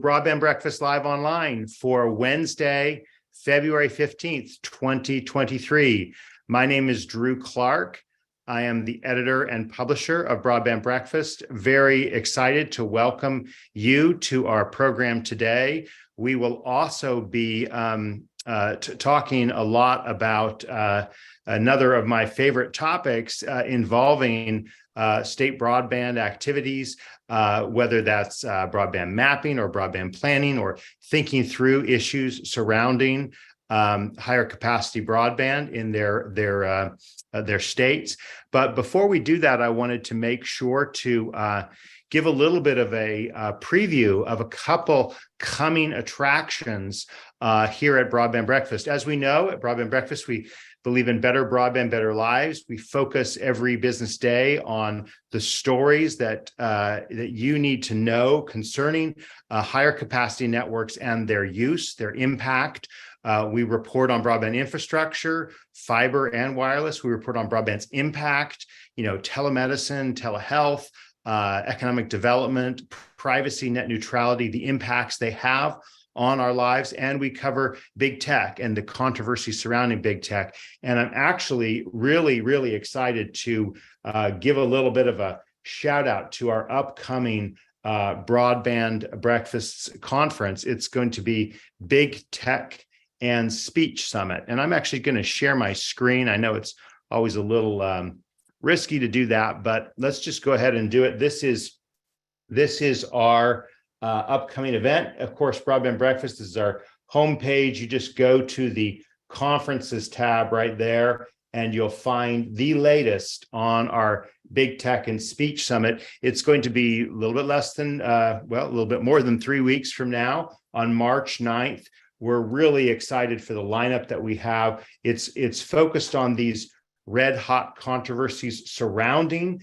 Broadband Breakfast Live Online for Wednesday, February 15th, 2023. My name is Drew Clark. I am the editor and publisher of Broadband Breakfast. Very excited to welcome you to our program today. We will also be talking a lot about another of my favorite topics involving state broadband activities, whether that's broadband mapping or broadband planning or thinking through issues surrounding higher capacity broadband in their states. But before we do that, I wanted to make sure to give a little bit of a preview of a couple coming attractions here at Broadband Breakfast. As we know, at Broadband Breakfast, we believe in better broadband, better lives. We focus every business day on the stories that you need to know concerning higher capacity networks and their use, their impact. We report on broadband infrastructure, fiber and wireless. We report on broadband's impact, telemedicine, telehealth, economic development, privacy, net neutrality, the impacts they have on our lives, and we cover big tech and the controversy surrounding big tech. And I'm actually really excited to give a little bit of a shout out to our upcoming Broadband Breakfasts conference. It's going to be Big Tech and Speech Summit. And I'm actually going to share my screen. I know it's always a little risky to do that, but let's just go ahead and do it. This is our upcoming event. Of course, Broadband Breakfast is our homepage. You just go to the conferences tab right there, and you'll find the latest on our Big Tech and Speech Summit. It's going to be a little bit less than, a little bit more than 3 weeks from now on March 9th. We're really excited for the lineup that we have. It's focused on these red hot controversies surrounding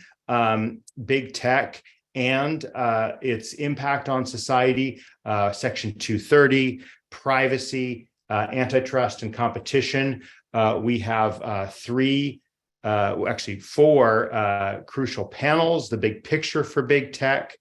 big tech and its impact on society, Section 230, privacy, antitrust, and competition. We have four crucial panels: the big picture for big tech,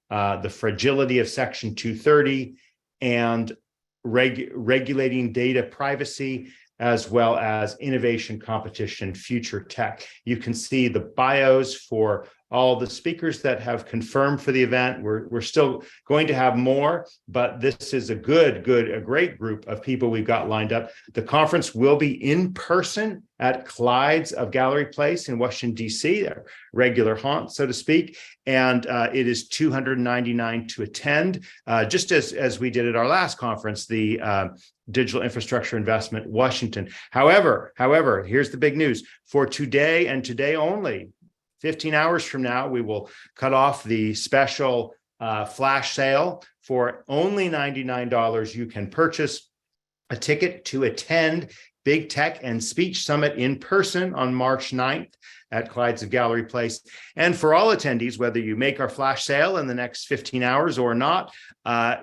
the fragility of Section 230, and regulating data privacy, as well as innovation, competition, future tech. You can see the bios for all the speakers that have confirmed for the event. We're still going to have more, but this is a great group of people we've got lined up. The conference will be in person at Clyde's of Gallery Place in Washington, D.C., their regular haunt, so to speak. And it is $299 to attend, just as we did at our last conference, the Digital Infrastructure Investment Washington. However, here's the big news. For today and today only, 15 hours from now, we will cut off the special flash sale. For only $99, you can purchase a ticket to attend Big Tech and Speech Summit in person on March 9th at Clyde's of Gallery Place. And for all attendees, whether you make our flash sale in the next 15 hours or not,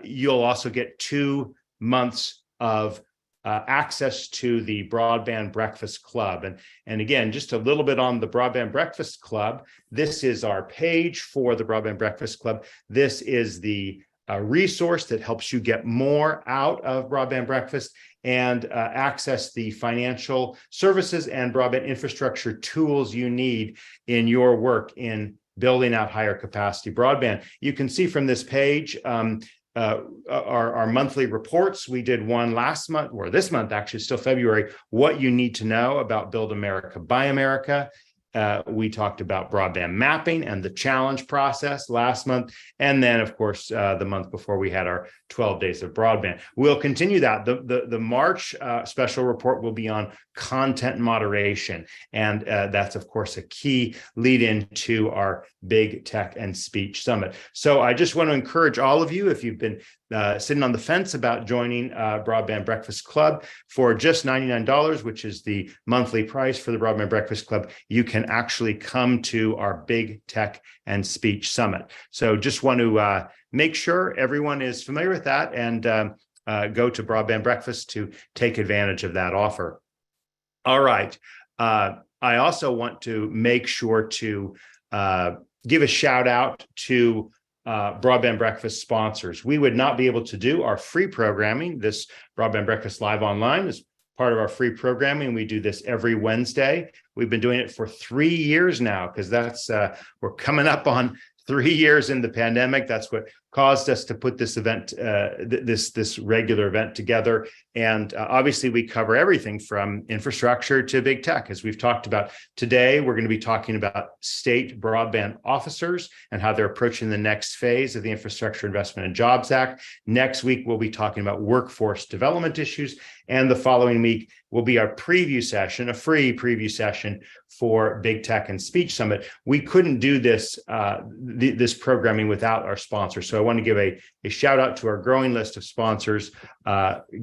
you'll also get 2 months of access to the Broadband Breakfast Club. And again, just a little bit on the Broadband Breakfast Club. This is our page for the Broadband Breakfast Club. This is the resource that helps you get more out of Broadband Breakfast and access the financial services and broadband infrastructure tools you need in your work in building out higher capacity broadband. You can see from this page our monthly reports. We did one last month, or this month, actually, still February, what you need to know about Build America, Buy America. We talked about broadband mapping and the challenge process last month. And then, of course, the month before, we had our 12 days of broadband. We'll continue that. The March special report will be on content moderation. And that's, of course, a key lead in to our Big Tech and Speech Summit. So I just want to encourage all of you, if you've been sitting on the fence about joining Broadband Breakfast Club, for just $99, which is the monthly price for the Broadband Breakfast Club, you can actually come to our Big Tech and Speech Summit. So just want to make sure everyone is familiar with that and go to Broadband Breakfast to take advantage of that offer. All right. I also want to make sure to give a shout out to Broadband Breakfast sponsors. We would not be able to do our free programming. This Broadband Breakfast Live Online is part of our free programming. We do this every Wednesday. We've been doing it for 3 years now, because we're coming up on 3 years in the pandemic. That's what caused us to put this event, this regular event together. And obviously, we cover everything from infrastructure to big tech, as we've talked about. Today, we're going to be talking about state broadband officers and how they're approaching the next phase of the Infrastructure Investment and Jobs Act. Next week, we'll be talking about workforce development issues. And the following week will be our preview session, a free preview session for Big Tech and Speech Summit. We couldn't do this this programming without our sponsors. So I want to give a shout out to our growing list of sponsors,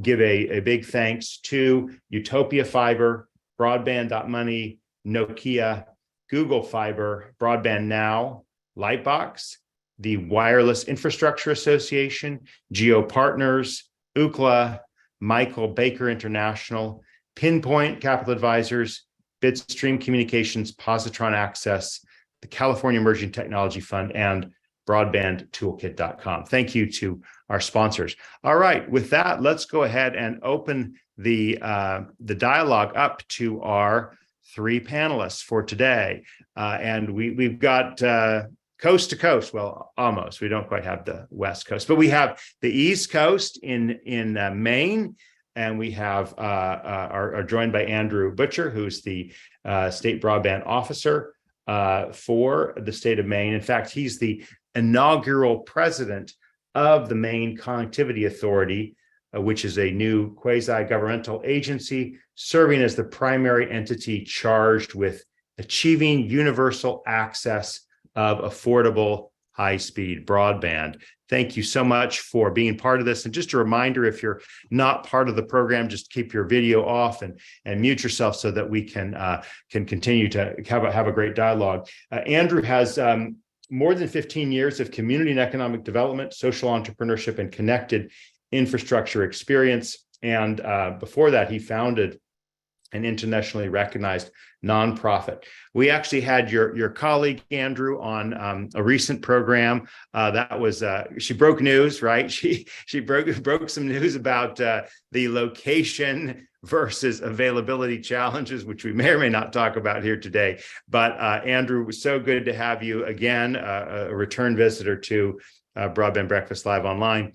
give a big thanks to Utopia Fiber, Broadband.money, Nokia, Google Fiber, Broadband Now, Lightbox, the Wireless Infrastructure Association, Geo Partners, Ookla, Michael Baker International, Pinpoint Capital Advisors, Bitstream Communications, Positron Access, the California Emerging Technology Fund, and broadbandtoolkit.com. Thank you to our sponsors. All right, with that, let's go ahead and open the dialogue up to our 3 panelists for today. And we've got coast to coast, well, almost. We don't quite have the West Coast, but we have the East Coast in Maine, and we have are joined by Andrew Butcher, who's the state broadband officer for the state of Maine. In fact, he's the inaugural president of the Maine Connectivity Authority, which is a new quasi-governmental agency serving as the primary entity charged with achieving universal access of affordable high-speed broadband. Thank you so much for being part of this. And just a reminder, if you're not part of the program, just keep your video off and mute yourself so that we can continue to have a great dialogue. Andrew has more than 15 years of community and economic development, social entrepreneurship, and connected infrastructure experience. And before that, he founded an internationally recognized nonprofit. We actually had your colleague Andrew on a recent program. That was she broke news, right? She broke some news about the location versus availability challenges, which we may or may not talk about here today. But Andrew, it was so good to have you again, a return visitor to Broadband Breakfast Live Online.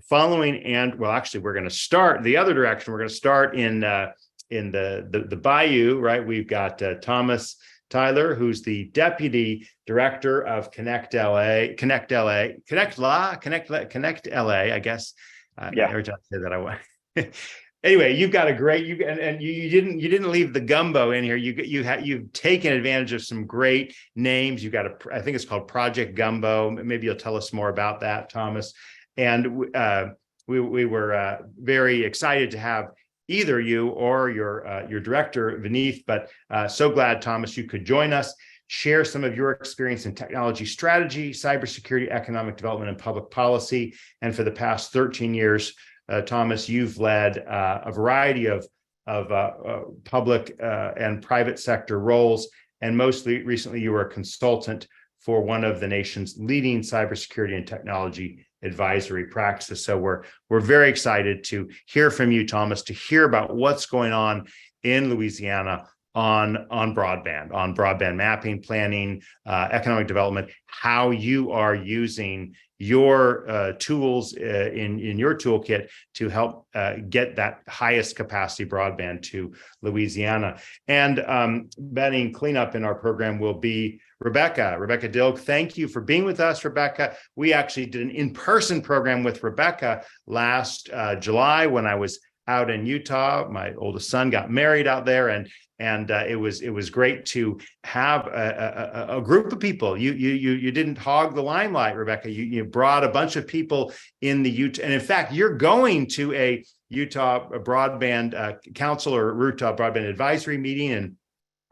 Following, and well, actually, we're going to start the other direction. We're going to start in the Bayou, right? We've got Thomas Tyler, who's the deputy director of Connect LA, I guess. Yeah. Every time I say that, I want. Anyway, you've got a great you didn't leave the gumbo in here. You've taken advantage of some great names. You've got I think it's called Project Gumbo. Maybe you'll tell us more about that, Thomas. And we were very excited to have either you or your director, Vineeth, but so glad, Thomas, you could join us, share some of your experience in technology strategy, cybersecurity, economic development, and public policy. And for the past 13 years, Thomas, you've led a variety of public and private sector roles. And most recently, you were a consultant for one of the nation's leading cybersecurity and technology advisory practices. So we're very excited to hear from you, Thomas, to hear about what's going on in Louisiana on broadband mapping, planning, economic development, how you are using your tools in your toolkit to help get that highest capacity broadband to Louisiana. And betting cleanup in our program will be Rebecca Dilk. Thank you for being with us, Rebecca. We actually did an in-person program with Rebecca last July when I was out in Utah. My oldest son got married out there, and it was great to have a group of people. You didn't hog the limelight, Rebecca. You brought a bunch of people in the Utah, and in fact, you're going to a Utah Broadband Council or Utah Broadband Advisory meeting in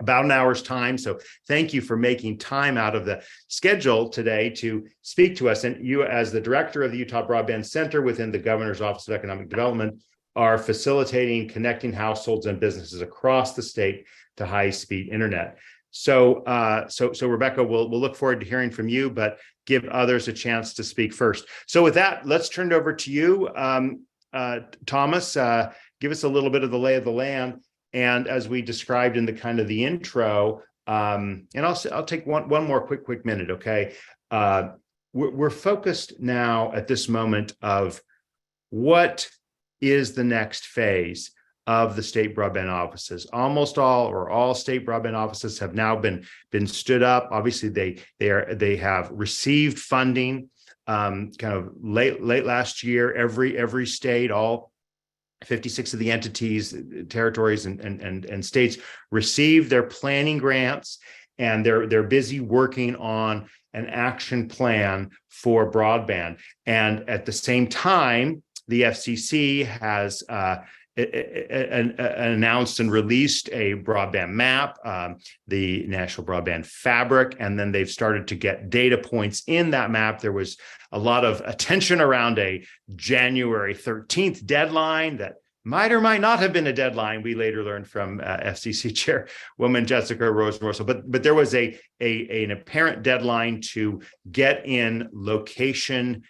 about an hour's time. So thank you for making time out of the schedule today to speak to us. And you, as the director of the Utah Broadband Center within the Governor's Office of Economic Development, are facilitating connecting households and businesses across the state to high-speed internet. So Rebecca, we'll look forward to hearing from you, but give others a chance to speak first. So with that, let's turn it over to you, Thomas. Give us a little bit of the lay of the land, and as we described in the kind of the intro, and I'll take one more quick minute. Okay, we're focused now at this moment of what is the next phase of the state broadband offices. Almost all or all state broadband offices have now been stood up. Obviously, they have received funding kind of late last year. Every state, all 56 of the entities, territories, and states received their planning grants, and they're busy working on an action plan for broadband. And at the same time, the FCC has announced and released a broadband map, the National Broadband Fabric, and then they've started to get data points in that map. There was a lot of attention around a January 13th deadline that might or might not have been a deadline. We later learned from FCC Chairwoman Jessica Rosenworcel, but there was an apparent deadline to get in location,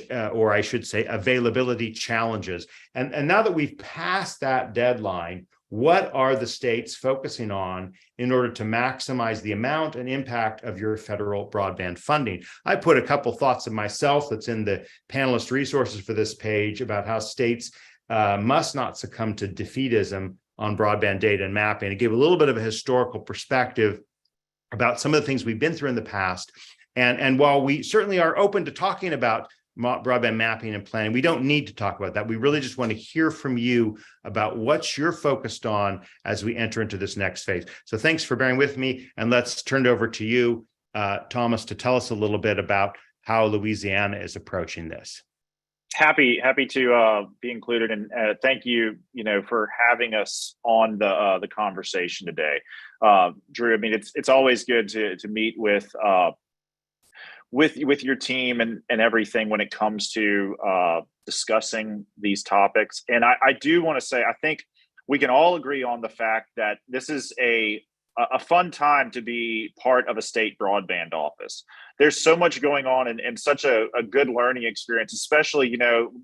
or I should say availability challenges. And now that we've passed that deadline, what are the states focusing on in order to maximize the amount and impact of your federal broadband funding? I put a couple thoughts of myself that's in the panelist resources for this page about how states must not succumb to defeatism on broadband data and mapping. It gave a little bit of a historical perspective about some of the things we've been through in the past. And while we certainly are open to talking about broadband mapping and planning, we don't need to talk about that. We really just want to hear from you about what you're focused on as we enter into this next phase. So thanks for bearing with me, and let's turn it over to you, Thomas, to tell us a little bit about how Louisiana is approaching this. Happy to be included, and thank you, for having us on the conversation today, Drew. I mean, it's always good to meet with your team and everything when it comes to discussing these topics. And I do want to say, I think we can all agree on the fact that this is a fun time to be part of a state broadband office. There's so much going on and such a good learning experience, especially,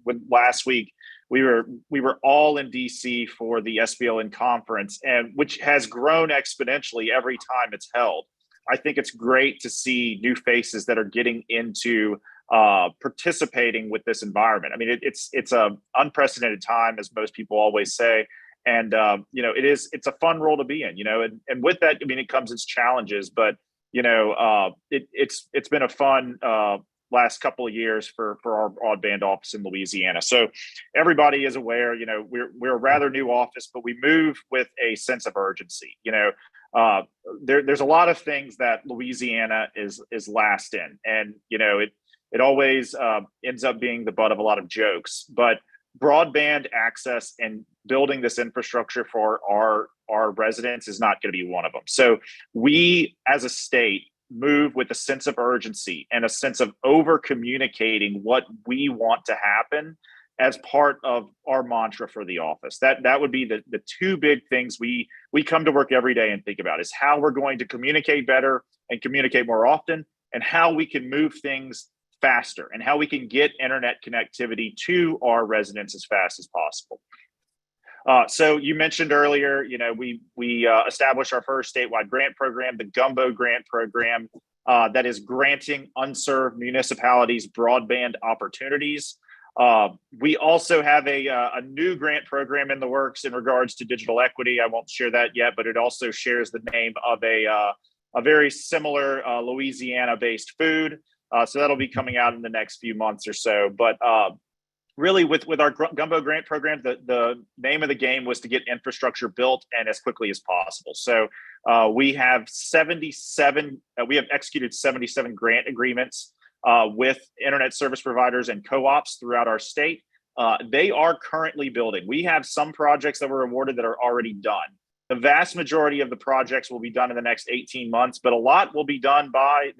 when last week we were all in DC for the SBLN conference, and which has grown exponentially every time it's held. I think it's great to see new faces that are getting into participating with this environment. I mean, it's a unprecedented time, as most people always say. And, it's a fun role to be in, and with that, I mean, it comes its challenges, but, it's been a fun last couple of years for our broadband office in Louisiana. So everybody is aware, we're a rather new office, but we move with a sense of urgency. There's a lot of things that Louisiana is last in, and, it always ends up being the butt of a lot of jokes, but broadband access and building this infrastructure for our residents is not going to be one of them. So we, as a state, move with a sense of urgency and a sense of over communicating what we want to happen as part of our mantra for the office. That would be the two big things we come to work every day and think about, is how we're going to communicate better and communicate more often, and how we can move things faster, and how we can get internet connectivity to our residents as fast as possible. So you mentioned earlier, we established our first statewide grant program, the Gumbo Grant Program, that is granting unserved municipalities broadband opportunities. We also have a new grant program in the works in regards to digital equity. I won't share that yet, but it also shares the name of a very similar Louisiana-based food. So that'll be coming out in the next few months or so. But really, with our Gumbo Grant Program, the name of the game was to get infrastructure built and as quickly as possible. So we have executed 77 grant agreements with internet service providers and co-ops throughout our state. They are currently building. We have some projects that were awarded that are already done. The vast majority of the projects will be done in the next 18 months, but a lot will be done by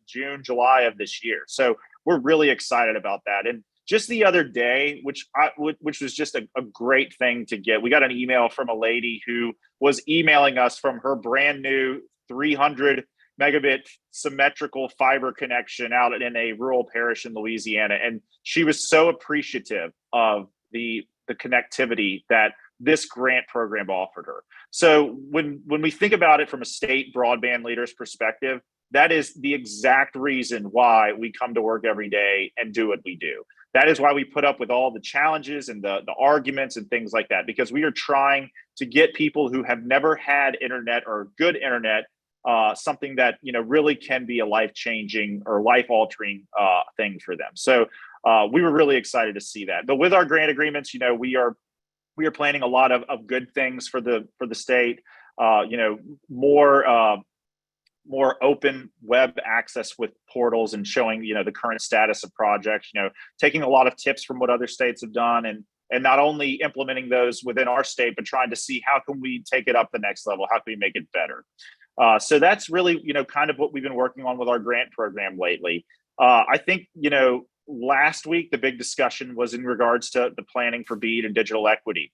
June, July of this year. So we're really excited about that. And just the other day, which was just a great thing to get, we got an email from a lady who was emailing us from her brand new 300 megabit symmetrical fiber connection out in a rural parish in Louisiana. And she was so appreciative of the connectivity that this grant program offered her. So when we think about it from a state broadband leader's perspective, that is the exact reason why we come to work every day and do what we do. That is why we put up with all the challenges and the arguments and things like that, because we are trying to get people who have never had internet or good internet, something that, you know, really can be a life-changing or life-altering thing for them. So we were really excited to see that. But with our grant agreements, you know, we are planning a lot of good things for the state. You know, more open web access with portals and showing, you know, the current status of projects, you know, taking a lot of tips from what other states have done and not only implementing those within our state, but trying to see how can we take it up the next level? How can we make it better? So that's really, you know, kind of what we've been working on with our grant program lately. I think, you know, last week, the big discussion was in regards to the planning for BEAD and digital equity.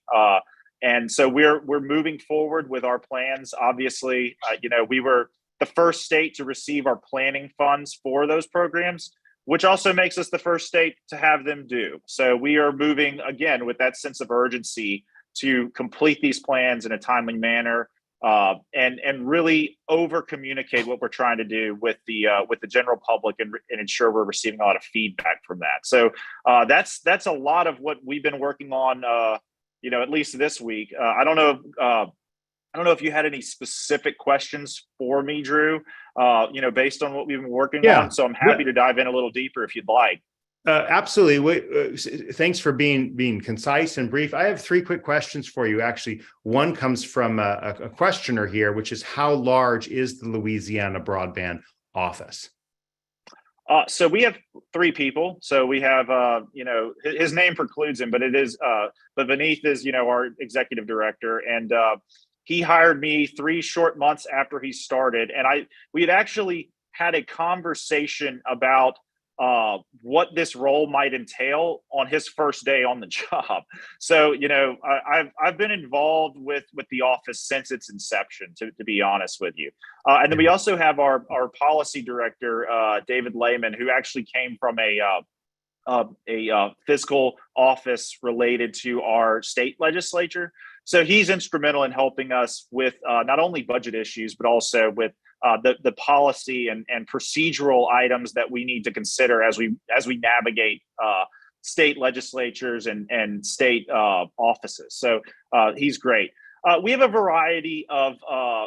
And so we're moving forward with our plans. Obviously, you know, we were the first state to receive our planning funds for those programs, which also makes us the first state to have them due. So we are moving again with that sense of urgency to complete these plans in a timely manner, and really over communicate what we're trying to do with the general public and ensure we're receiving a lot of feedback from that. So that's a lot of what we've been working on, you know, at least this week. I don't know if you had any specific questions for me, Drew, you know, based on what we've been working on. So I'm happy to dive in a little deeper if you'd like. Absolutely. Thanks for being concise and brief. I have three quick questions for you. Actually, one comes from a questioner here, which is how large is the Louisiana Broadband Office? So we have three people. So we have, you know, his name precludes him, but it is, but beneath is, you know, our executive director. And he hired me 3 short months after he started. And we had actually had a conversation about what this role might entail on his first day on the job. So, you know, I've been involved with the office since its inception, to be honest with you. And then we also have our policy director, David Lehman, who actually came from a fiscal office related to our state legislature. So he's instrumental in helping us with not only budget issues, but also with the policy and procedural items that we need to consider as we navigate state legislatures and state offices. So he's great. We have a variety of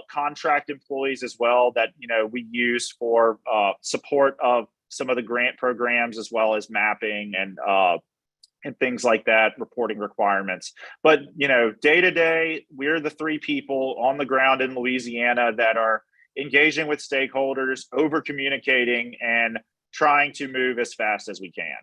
contract employees as well that, you know, we use for support of some of the grant programs, as well as mapping and things like that, reporting requirements. But, you know, day to day, we're the 3 people on the ground in Louisiana that are engaging with stakeholders, over communicating, and trying to move as fast as we can.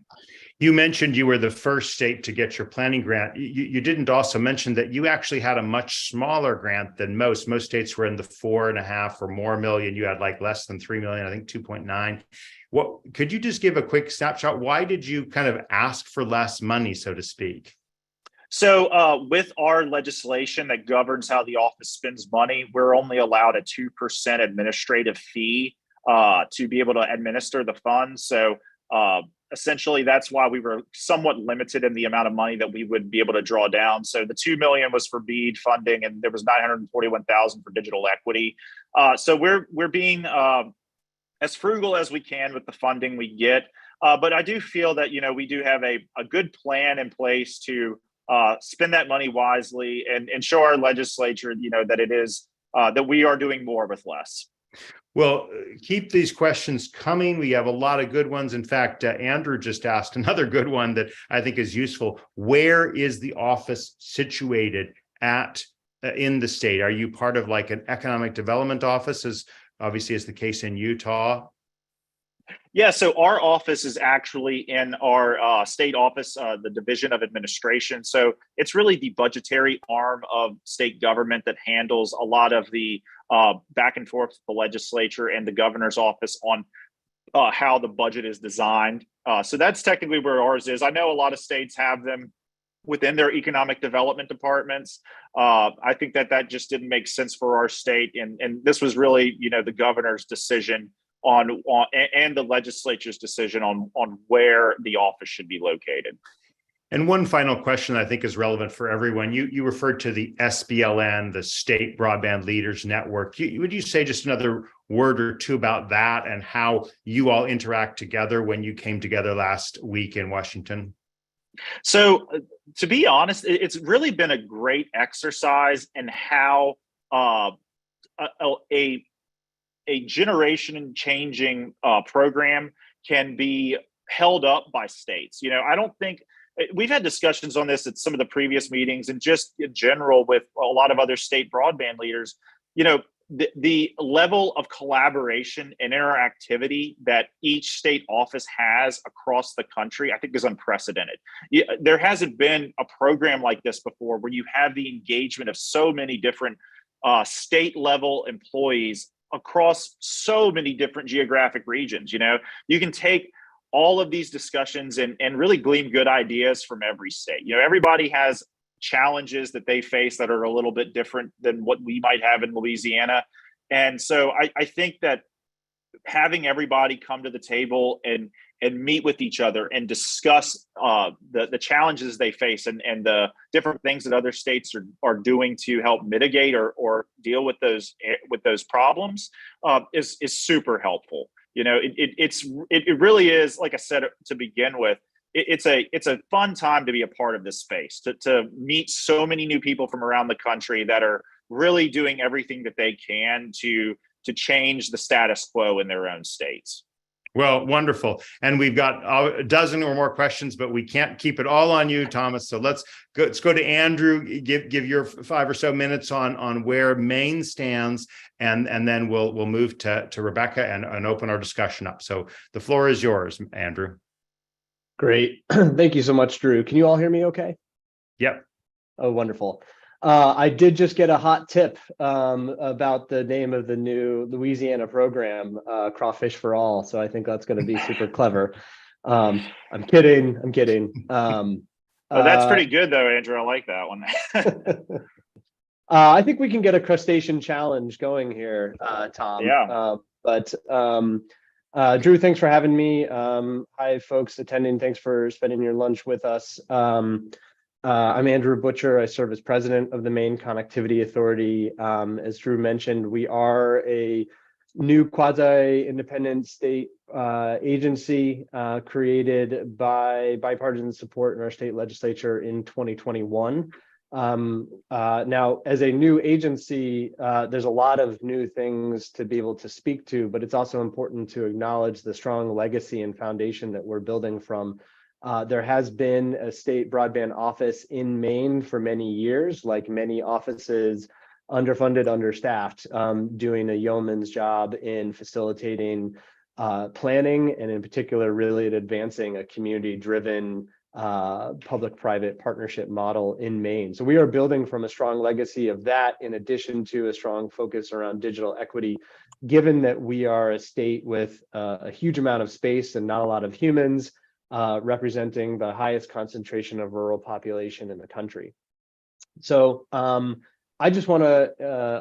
You mentioned you were the first state to get your planning grant. You didn't also mention that you actually had a much smaller grant than most. Most states were in the 4.5 or more million. You had like less than 3 million, I think 2.9. What could you just give a quick snapshot? Why did you kind of ask for less money, so to speak? So with our legislation that governs how the office spends money, we're only allowed a 2% administrative fee to be able to administer the funds. So essentially, that's why we were somewhat limited in the amount of money that we would be able to draw down. So the $2 million was for BEAD funding, and there was $941,000 for digital equity. So we're being as frugal as we can with the funding we get. But I do feel that, you know, we do have a good plan in place to spend that money wisely and show our legislature, you know, that it is that we are doing more with less. Well, keep these questions coming. We have a lot of good ones. In fact, Andrew just asked another good one that I think is useful. Where is the office situated at in the state? Are you part of like an economic development office, as obviously is the case in Utah? Yeah, so our office is actually in our state office, the Division of Administration. So it's really the budgetary arm of state government that handles a lot of the back and forth with the legislature and the governor's office on how the budget is designed. So that's technically where ours is. I know a lot of states have them within their economic development departments. I think that just didn't make sense for our state, and this was really, the governor's decision on and the legislature's decision on where the office should be located. And one final question I think is relevant for everyone. You referred to the SBLN, the State Broadband Leaders Network. Would you say just another word or two about that and how you all interact together when you came together last week in Washington? So, to be honest, it's really been a great exercise in how a generation changing program can be held up by states. I don't think we've had discussions on this at some of the previous meetings, and just in general with a lot of other state broadband leaders. The level of collaboration and interactivity that each state office has across the country, I think, is unprecedented. There hasn't been a program like this before, where you have the engagement of so many different state level employees across so many different geographic regions. You can take all of these discussions and really glean good ideas from every state. Everybody has challenges that they face that are a little bit different than what we might have in Louisiana. And so I think that having everybody come to the table and meet with each other and discuss the challenges they face and the different things that other states are doing to help mitigate or deal with those problems is super helpful. It really is, like I said to begin with, it's a fun time to be a part of this space, to meet so many new people from around the country that are really doing everything that they can to change the status quo in their own states. Well, wonderful. And we've got a dozen or more questions, but we can't keep it all on you, Thomas. So let's go to Andrew. Give your 5 or so minutes on where Maine stands, and then we'll move to Rebecca and open our discussion up. So the floor is yours, Andrew. Great. Thank you so much, Drew. Can you all hear me okay? Yep. Oh, wonderful. I did just get a hot tip about the name of the new Louisiana program, Crawfish for All. So I think that's going to be super clever. I'm kidding. That's pretty good, though, Andrew. I like that one. I think we can get a crustacean challenge going here, Tom. Yeah. Drew, thanks for having me. Hi, folks attending. Thanks for spending your lunch with us. I'm Andrew Butcher. I serve as president of the Maine Connectivity Authority. As Drew mentioned, we are a new quasi-independent state agency created by bipartisan support in our state legislature in 2021. Now, as a new agency, there's a lot of new things to be able to speak to, but it's also important to acknowledge the strong legacy and foundation that we're building from. There has been a state broadband office in Maine for many years, like many offices, underfunded, understaffed, doing a yeoman's job in facilitating planning, and in particular, really at advancing a community-driven public-private partnership model in Maine. So we are building from a strong legacy of that, in addition to a strong focus around digital equity, given that we are a state with a huge amount of space and not a lot of humans, representing the highest concentration of rural population in the country. So I just want to,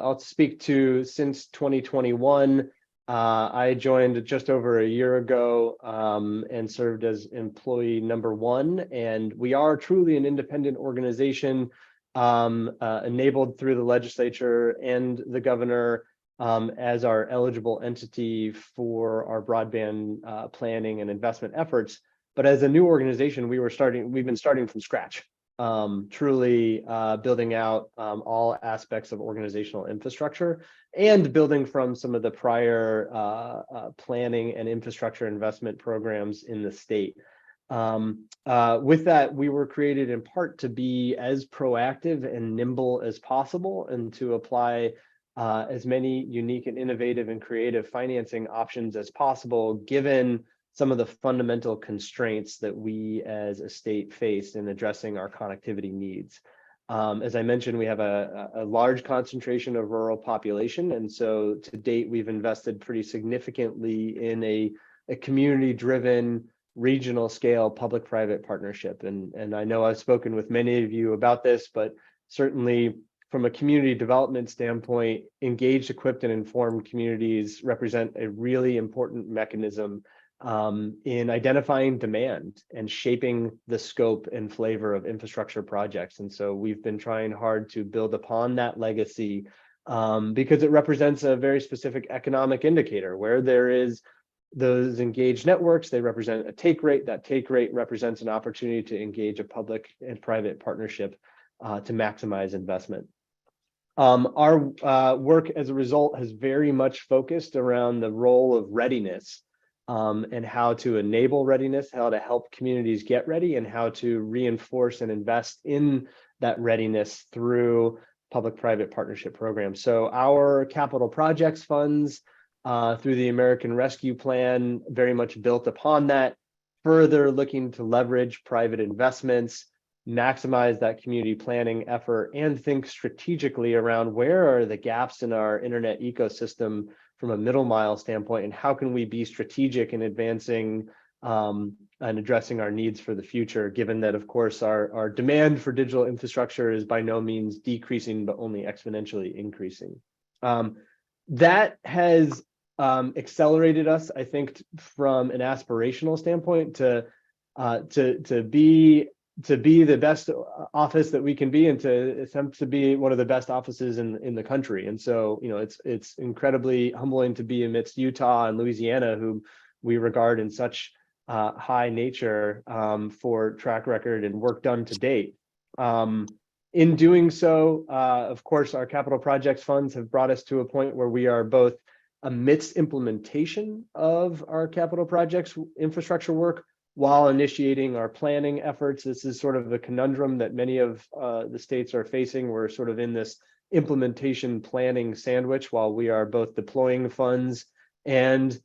I'll speak to since 2021. I joined just over a year ago and served as employee number 1. And we are truly an independent organization enabled through the legislature and the governor as our eligible entity for our broadband planning and investment efforts. But as a new organization, we've been starting from scratch, truly building out all aspects of organizational infrastructure and building from some of the prior planning and infrastructure investment programs in the state. With that, we were created in part to be as proactive and nimble as possible, and to apply as many unique and innovative and creative financing options as possible, given some of the fundamental constraints that we as a state faced in addressing our connectivity needs. As I mentioned, we have a large concentration of rural population. And so to date, we've invested pretty significantly in a community-driven regional scale public-private partnership. And I know I've spoken with many of you about this, but certainly from a community development standpoint, engaged, equipped, and informed communities represent a really important mechanism in identifying demand and shaping the scope and flavor of infrastructure projects. And so we've been trying hard to build upon that legacy because it represents a very specific economic indicator. Where there is those engaged networks, they represent a take rate. That take rate represents an opportunity to engage a public and private partnership to maximize investment. Our work as a result has very much focused around the role of readiness and how to enable readiness, how to help communities get ready, and how to reinforce and invest in that readiness through public-private partnership programs. So our capital projects funds through the American Rescue Plan very much built upon that, further looking to leverage private investments, maximize that community planning effort, and think strategically around where are the gaps in our internet ecosystem from a middle mile standpoint, and how can we be strategic in advancing and addressing our needs for the future, given that, of course, our demand for digital infrastructure is by no means decreasing, but only exponentially increasing. That has accelerated us, I think, from an aspirational standpoint to be the best office that we can be, and to attempt to be one of the best offices in the country. And so, you know, it's incredibly humbling to be amidst Utah and Louisiana, who we regard in such high nature for track record and work done to date. In doing so, of course, our capital projects funds have brought us to a point where we are both amidst implementation of our capital projects infrastructure work, while initiating our planning efforts. This is sort of the conundrum that many of the states are facing. We're sort of in this implementation planning sandwich while we are both deploying funds and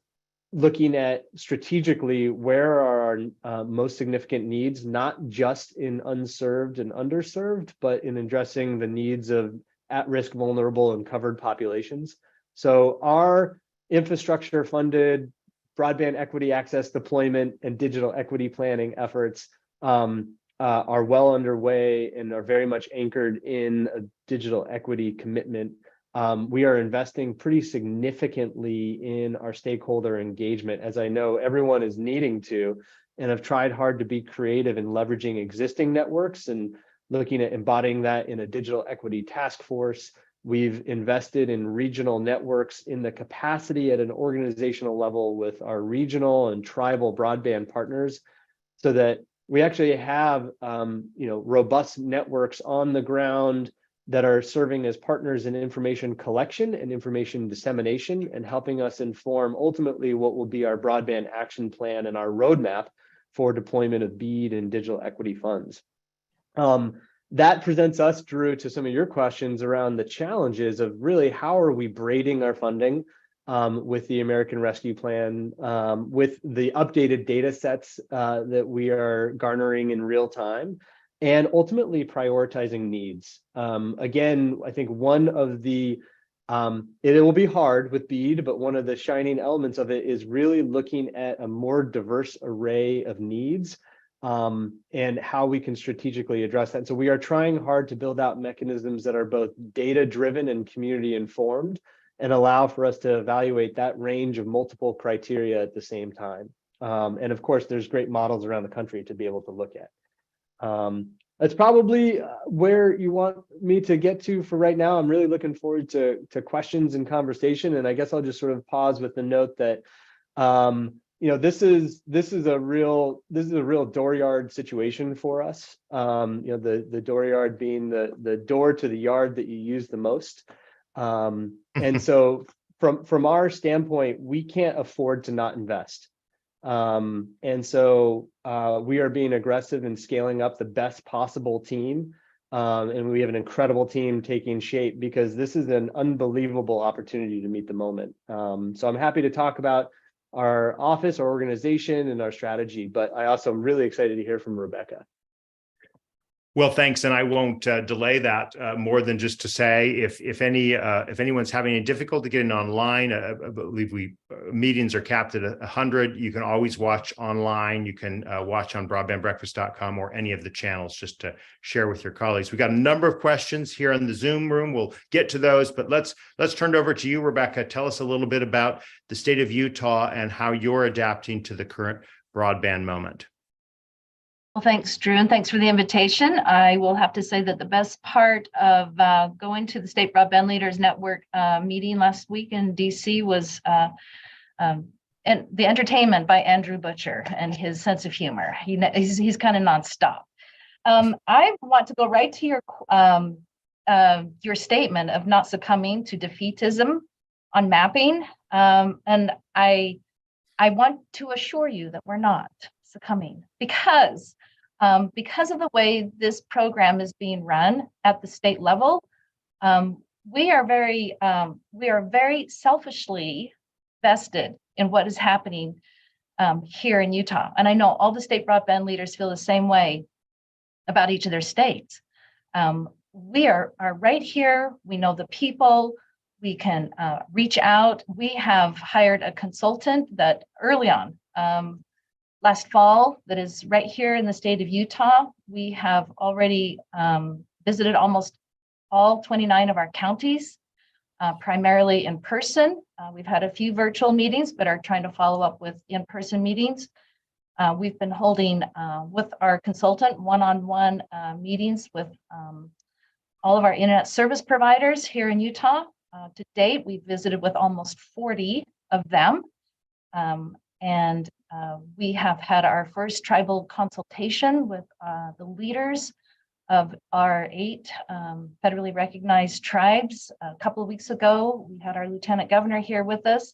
looking at strategically where are our most significant needs, not just in unserved and underserved, but in addressing the needs of at-risk, vulnerable, and covered populations. So our infrastructure funded broadband equity access deployment and digital equity planning efforts are well underway and are very much anchored in a digital equity commitment. We are investing pretty significantly in our stakeholder engagement, as I know everyone is needing to, and have tried hard to be creative in leveraging existing networks and looking at embodying that in a digital equity task force. We've invested in regional networks in the capacity at an organizational level with our regional and tribal broadband partners, so that we actually have robust networks on the ground that are serving as partners in information collection and information dissemination, and helping us inform ultimately what will be our broadband action plan and our roadmap for deployment of BEAD and digital equity funds. That presents us, Drew, to some of your questions around the challenges of really how are we braiding our funding with the American Rescue Plan, with the updated data sets that we are garnering in real time, and ultimately prioritizing needs. Again, I think one of the, it will be hard with BEAD, but one of the shining elements of it is really looking at a more diverse array of needs and how we can strategically address that. So we are trying hard to build out mechanisms that are both data-driven and community-informed, and allow for us to evaluate that range of multiple criteria at the same time. And of course, there's great models around the country to be able to look at. That's probably where you want me to get to for right now. I'm really looking forward to questions and conversation. And I guess I'll just sort of pause with the note that this is a real dooryard situation for us. The dooryard being the door to the yard that you use the most. And so from our standpoint, we can't afford to not invest. And so we are being aggressive in scaling up the best possible team. And we have an incredible team taking shape, because this is an unbelievable opportunity to meet the moment. So I'm happy to talk about our office, our organization, and our strategy, but I also am really excited to hear from Rebecca. Well, thanks, and I won't delay that more than just to say if anyone's having any difficulty getting online, I believe meetings are capped at 100. You can always watch online. You can watch on broadbandbreakfast.com or any of the channels, just to share with your colleagues. We got a number of questions here in the Zoom room. We'll get to those, but let's turn it over to you, Rebecca. Tell us a little bit about the state of Utah and how you're adapting to the current broadband moment. Well, thanks, Drew, and thanks for the invitation. I will have to say that the best part of going to the State Broadband Leaders Network meeting last week in DC was and the entertainment by Andrew Butcher and his sense of humor. He's kind of nonstop. I want to go right to your statement of not succumbing to defeatism on mapping, and I want to assure you that we're not succumbing because of the way this program is being run at the state level. We are very selfishly vested in what is happening here in Utah, and I know all the state broadband leaders feel the same way about each of their states. We are right here. We know the people. We can reach out. We have hired a consultant that early on. Last fall, that is right here in the state of Utah. We have already visited almost all 29 of our counties, primarily in person. We've had a few virtual meetings, but are trying to follow up with in-person meetings. We've been holding with our consultant one-on-one meetings with all of our internet service providers here in Utah. To date, we've visited with almost 40 of them. And we have had our first tribal consultation with the leaders of our 8 federally recognized tribes. A couple of weeks ago, we had our lieutenant governor here with us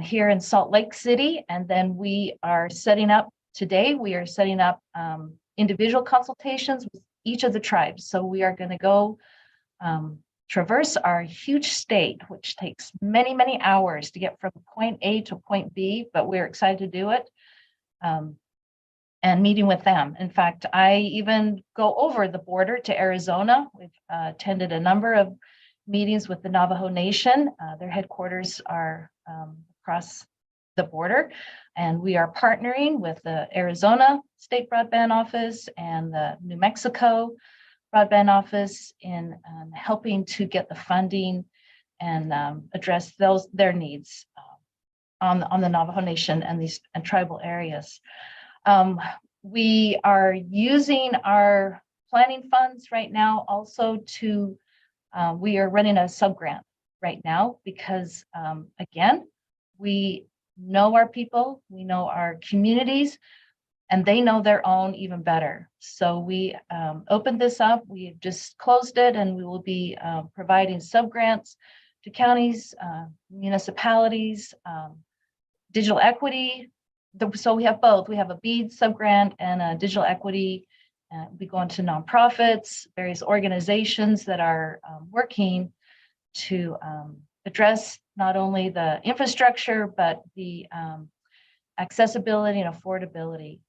here in Salt Lake City. And then we are setting up individual consultations with each of the tribes. So we are going to go traverse our huge state, which takes many, many hours to get from point A to point B, but we're excited to do it, and meeting with them. In fact, I even go over the border to Arizona. We've attended a number of meetings with the Navajo Nation. Their headquarters are across the border, and we are partnering with the Arizona State Broadband Office and the New Mexico Broadband Office in helping to get the funding and address their needs on the Navajo Nation and tribal areas. We are using our planning funds right now also to, we are running a sub-grant right now because again, we know our people, we know our communities, and they know their own even better. So we opened this up, we just closed it, and we will be providing sub-grants to counties, municipalities, digital equity. So we have both. We have a BEAD sub-grant and a digital equity. We go into nonprofits, various organizations that are working to address not only the infrastructure, but the accessibility and affordability.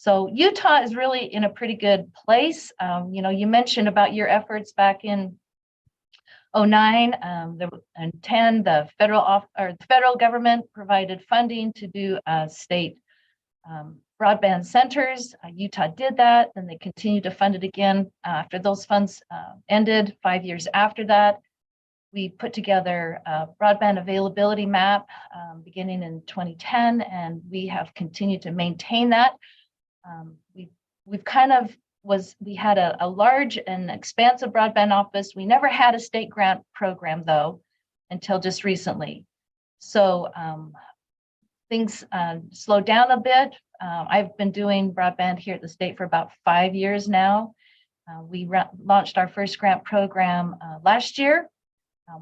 So Utah is really in a pretty good place. You mentioned about your efforts back in 2009 and 10. The federal government provided funding to do state broadband centers. Utah did that, and they continued to fund it again after those funds ended 5 years after that. We put together a broadband availability map beginning in 2010, and we have continued to maintain that. We had a large and expansive broadband office. We never had a state grant program though, until just recently. So things slowed down a bit. I've been doing broadband here at the state for about 5 years now. We launched our first grant program last year.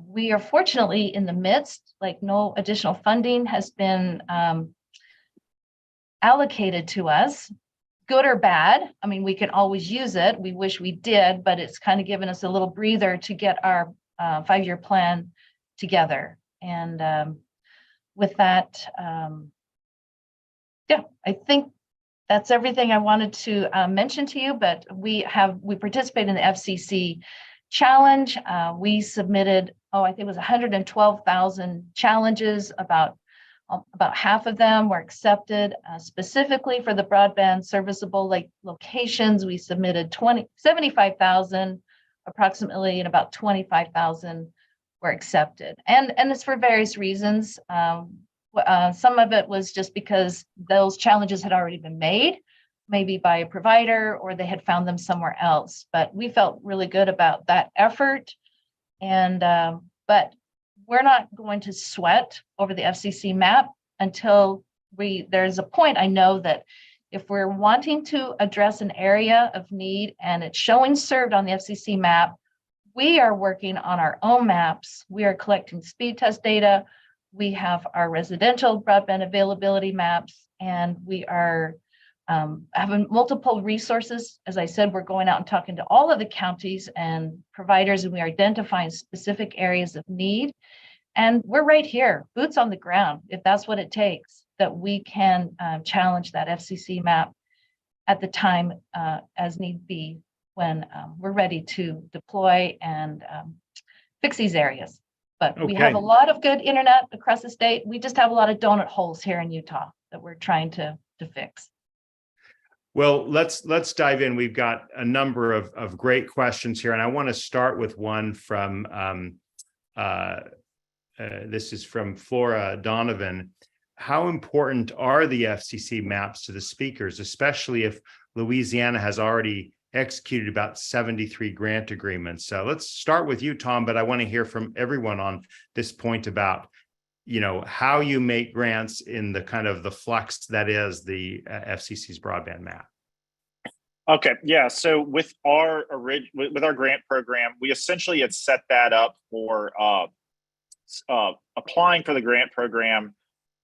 We are fortunately in the midst, like no additional funding has been allocated to us. Good or bad. I mean, we can always use it. We wish we did, but it's kind of given us a little breather to get our 5-year plan together. And with that, I think that's everything I wanted to mention to you, but we participate in the FCC challenge. We submitted, I think it was 112,000 challenges. About half of them were accepted. Specifically for the broadband serviceable locations, we submitted 75,000 approximately, and about 25,000 were accepted. And it's for various reasons. Some of it was just because those challenges had already been made, maybe by a provider, or they had found them somewhere else. But we felt really good about that effort. And but we're not going to sweat over the FCC map until there's a point. I know that if we're wanting to address an area of need and it's showing served on the FCC map, we are working on our own maps. We are collecting speed test data. We have our residential broadband availability maps, and we are having multiple resources. As I said, we're going out and talking to all of the counties and providers, and we're identifying specific areas of need. And we're right here, boots on the ground, if that's what it takes, that we can challenge that FCC map at the time as need be, when we're ready to deploy and fix these areas. But we have a lot of good internet across the state. We just have a lot of donut holes here in Utah that we're trying to fix. Well, let's dive in. We've got a number of great questions here, and I want to start with one from this is from Flora Donovan. How important are the FCC maps to the speakers, especially if Louisiana has already executed about 73 grant agreements? So let's start with you, Tom, but I want to hear from everyone on this point about, how you make grants in the kind of the flux that is the FCC's broadband map. Okay, yeah. So with our grant program, we essentially had set that up for applying for the grant program.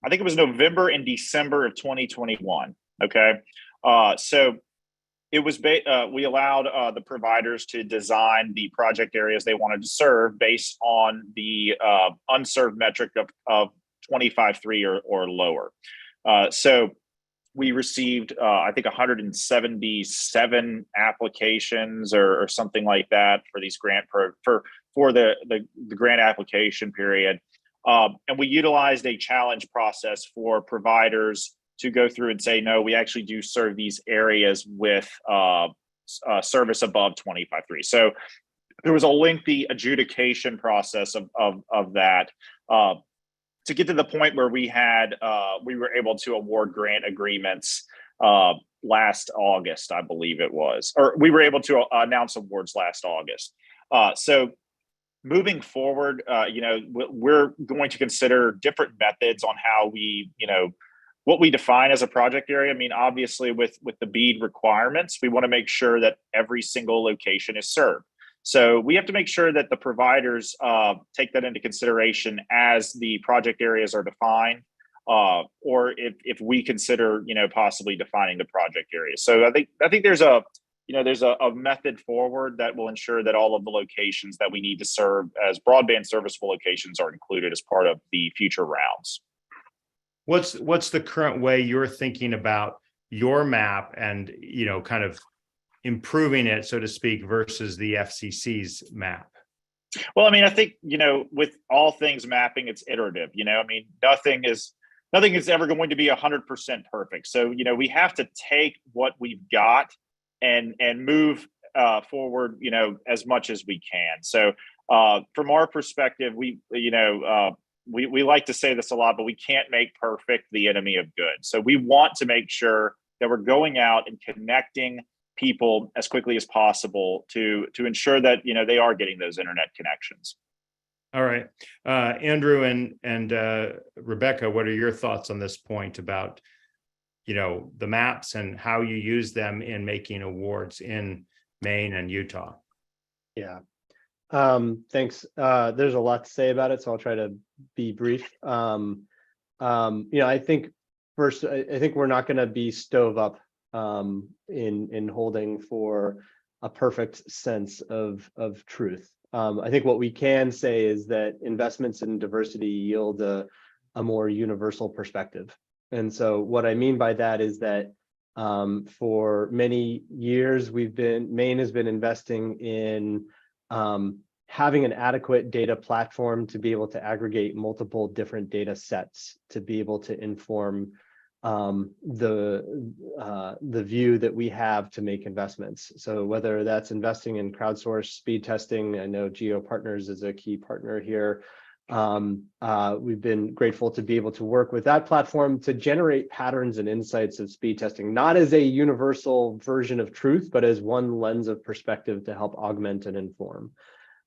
I think it was November and December of 2021. Okay, so it was we allowed the providers to design the project areas they wanted to serve based on the unserved metric of 25.3 or lower. So we received, I think, 177 applications or something like that for these for the grant application period, and we utilized a challenge process for providers to go through and say, no, we actually do serve these areas with service above 25.3. So there was a lengthy adjudication process of that to get to the point where we were able to award grant agreements last August, I believe it was, or we were able to announce awards last August. So moving forward, we're going to consider different methods on how we, what we define as a project area. I mean, obviously with the BEAD requirements, we want to make sure that every single location is served. So we have to make sure that the providers take that into consideration as the project areas are defined, or if we consider, possibly defining the project area. So I think there's a method forward that will ensure that all of the locations that we need to serve as broadband serviceable locations are included as part of the future rounds. What's the current way you're thinking about your map and, kind of improving it, so to speak, versus the FCC's map? Well, I mean, I think, with all things mapping, it's iterative. I mean, nothing is ever going to be 100% perfect. So, we have to take what we've got and move forward, as much as we can. So from our perspective, we like to say this a lot, but we can't make perfect the enemy of good. So we want to make sure that we're going out and connecting people as quickly as possible to ensure that, they are getting those internet connections. All right. Andrew and Rebecca, what are your thoughts on this point about, the maps and how you use them in making awards in Maine and Utah? Yeah. Thanks. There's a lot to say about it, so I'll try to be brief. I think first, I think we're not going to be stove up in holding for a perfect sense of truth. I think what we can say is that investments in diversity yield a more universal perspective. And so what I mean by that is that For many years, Maine has been investing in having an adequate data platform to be able to aggregate multiple different data sets to be able to inform the view that we have to make investments. So whether that's investing in crowdsourced speed testing, I know Geo Partners is a key partner here. We've been grateful to be able to work with that platform to generate patterns and insights of speed testing, not as a universal version of truth, but as one lens of perspective to help augment and inform.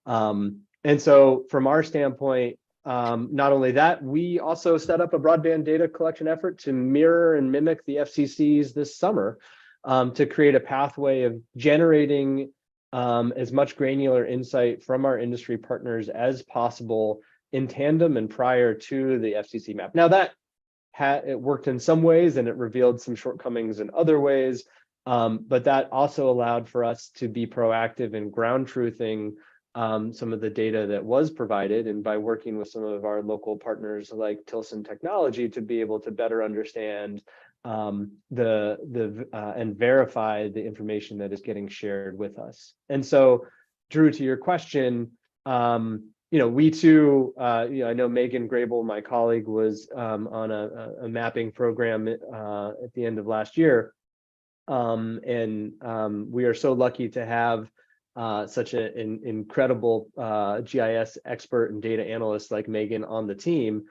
And so from our standpoint, not only that, we also set up a broadband data collection effort to mirror and mimic the FCC's this summer to create a pathway of generating as much granular insight from our industry partners as possible in tandem and prior to the FCC map. Now that it worked in some ways and it revealed some shortcomings in other ways, but that also allowed for us to be proactive in ground truthing some of the data that was provided, and by working with some of our local partners like Tilson Technology to be able to better understand and verify the information that is getting shared with us. And so, Drew, to your question, we too, I know Megan Grable, my colleague, was on a mapping program at the end of last year, and we are so lucky to have such an incredible GIS expert and data analyst like Megan on the team,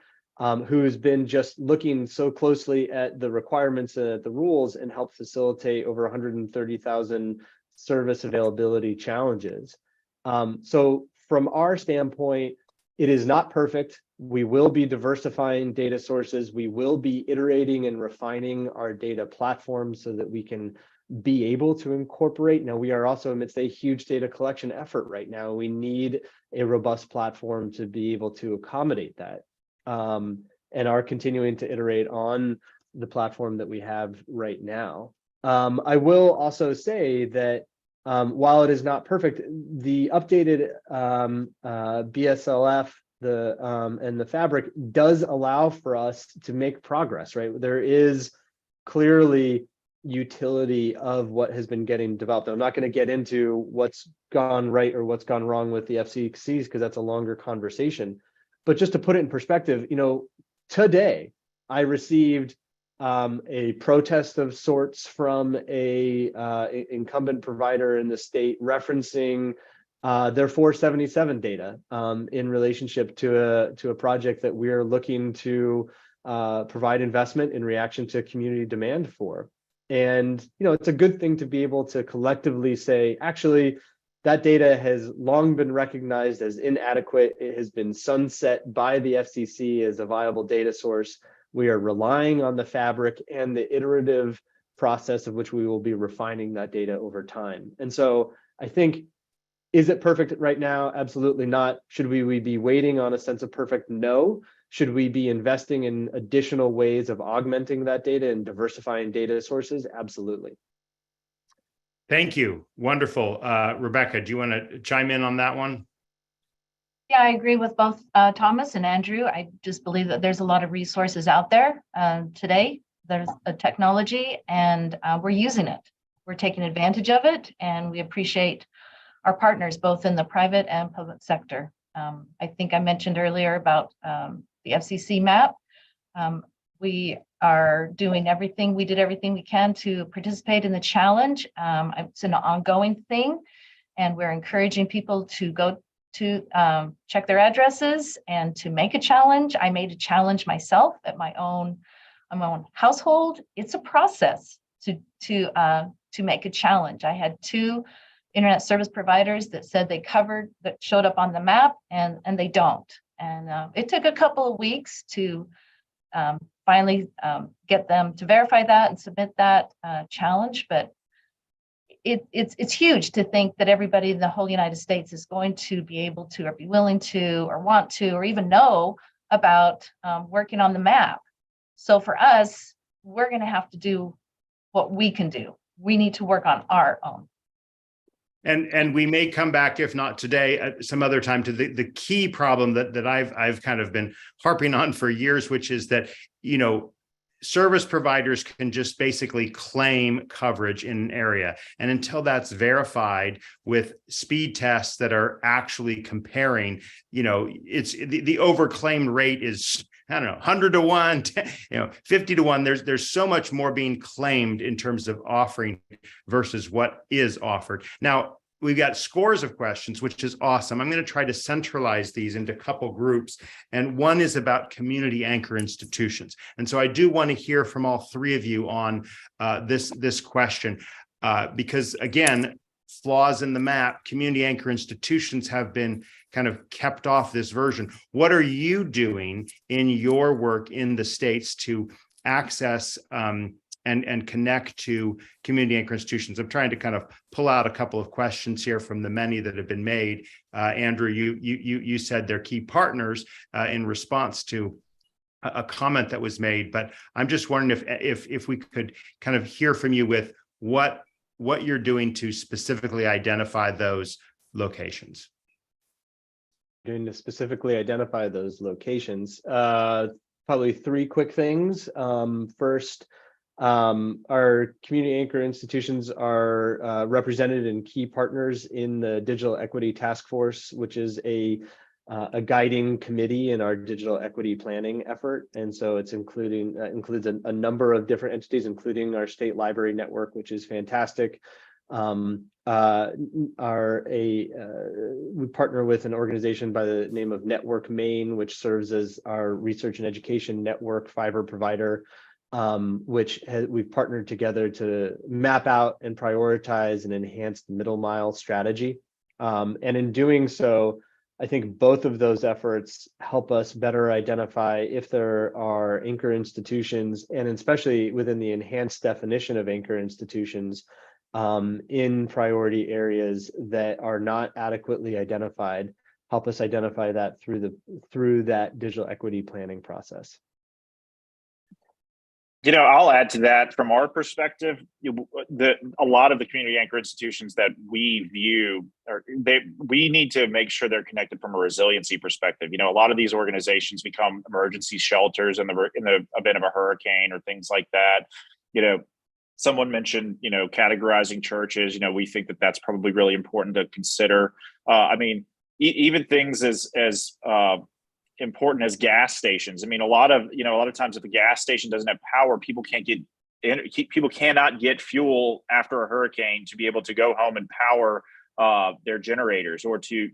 who's been just looking so closely at the requirements and at the rules and helped facilitate over 130,000 service availability challenges. So from our standpoint, it is not perfect. We will be diversifying data sources. We will be iterating and refining our data platform so that we can be able to incorporate. Now, we are also amidst a huge data collection effort right now. We need a robust platform to be able to accommodate that, and are continuing to iterate on the platform that we have right now. I will also say that while it is not perfect, the updated BSLF and the fabric does allow for us to make progress, right? There is clearly utility of what has been getting developed. I'm not going to get into what's gone right or what's gone wrong with the FCCs because that's a longer conversation. But just to put it in perspective, today I received a protest of sorts from a incumbent provider in the state referencing their 477 data in relationship to a project that we're looking to provide investment in reaction to community demand for. And, it's a good thing to be able to collectively say, actually, that data has long been recognized as inadequate. It has been sunset by the FCC as a viable data source. We are relying on the fabric and the iterative process of which we will be refining that data over time. And so I think, is it perfect right now? Absolutely not. Should we be waiting on a sense of perfect? No. Should we be investing in additional ways of augmenting that data and diversifying data sources? Absolutely. Thank you. Wonderful. Rebecca, do you want to chime in on that one? Yeah, I agree with both Thomas and Andrew. I just believe that there's a lot of resources out there today. There's a technology and we're using it. We're taking advantage of it, and we appreciate our partners both in the private and public sector. I think I mentioned earlier about the FCC map. We are doing everything. We did everything we can to participate in the challenge. It's an ongoing thing, and we're encouraging people to go to check their addresses and to make a challenge. I made a challenge myself at my own household. It's a process to make a challenge. I had 2 internet service providers that said that showed up on the map, and they don't. And it took a couple of weeks to finally get them to verify that and submit that challenge. But it's huge to think that everybody in the whole United States is going to be able to, or be willing to, or want to, or even know about working on the map. So for us, we're going to have to do what we can do. We need to work on our own. And we may come back, if not today, some other time, to the key problem that I've kind of been harping on for years, which is that, service providers can just basically claim coverage in an area. And until that's verified with speed tests that are actually comparing, it's the overclaimed rate is, I don't know, 100 to 1, 50 to 1. There's so much more being claimed in terms of offering versus what is offered. Now, we've got scores of questions, which is awesome. I'm going to try to centralize these into a couple groups. And one is about community anchor institutions. And so I do want to hear from all three of you on this question, because again, flaws in the map, community anchor institutions have been kind of kept off this version. What are you doing in your work in the states to access and connect to community anchor institutions? I'm trying to kind of pull out a couple of questions here from the many that have been made. Andrew, you said they're key partners in response to a comment that was made, but I'm just wondering if we could kind of hear from you with what you're doing to specifically identify those locations. Doing to specifically identify those locations. Probably three quick things. First, our community anchor institutions are represented in key partners in the Digital Equity Task Force, which is a guiding committee in our digital equity planning effort. And so it's includes a number of different entities, including our state library network, which is fantastic. We partner with an organization by the name of Network Maine, which serves as our research and education network fiber provider, we've partnered together to map out and prioritize an enhanced middle mile strategy. And in doing so, I think both of those efforts help us better identify if there are anchor institutions, and especially within the enhanced definition of anchor institutions, in priority areas that are not adequately identified. Help us identify that through that digital equity planning process. I'll add to that from our perspective. A lot of the community anchor institutions that we view, we need to make sure they're connected from a resiliency perspective. A lot of these organizations become emergency shelters in the event of a hurricane or things like that. Someone mentioned, categorizing churches. We think that that's probably really important to consider. Even things as important as gas stations. A lot of times if a gas station doesn't have power, people cannot get fuel after a hurricane to be able to go home and power their generators or to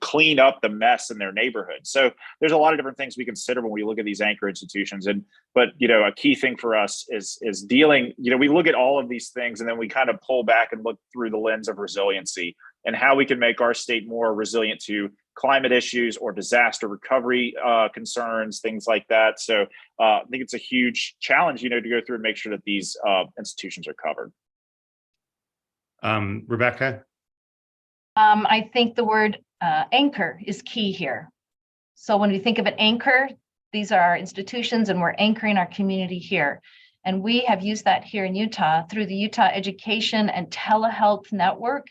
clean up the mess in their neighborhood. So there's a lot of different things we consider when we look at these anchor institutions. But a key thing for us is dealing, we look at all of these things and then we kind of pull back and look through the lens of resiliency and how we can make our state more resilient to climate issues or disaster recovery concerns, things like that. So I think it's a huge challenge, to go through and make sure that these institutions are covered. Rebecca? I think the word anchor is key here. So when we think of an anchor, these are our institutions and we're anchoring our community here. And we have used that here in Utah through the Utah Education and Telehealth Network.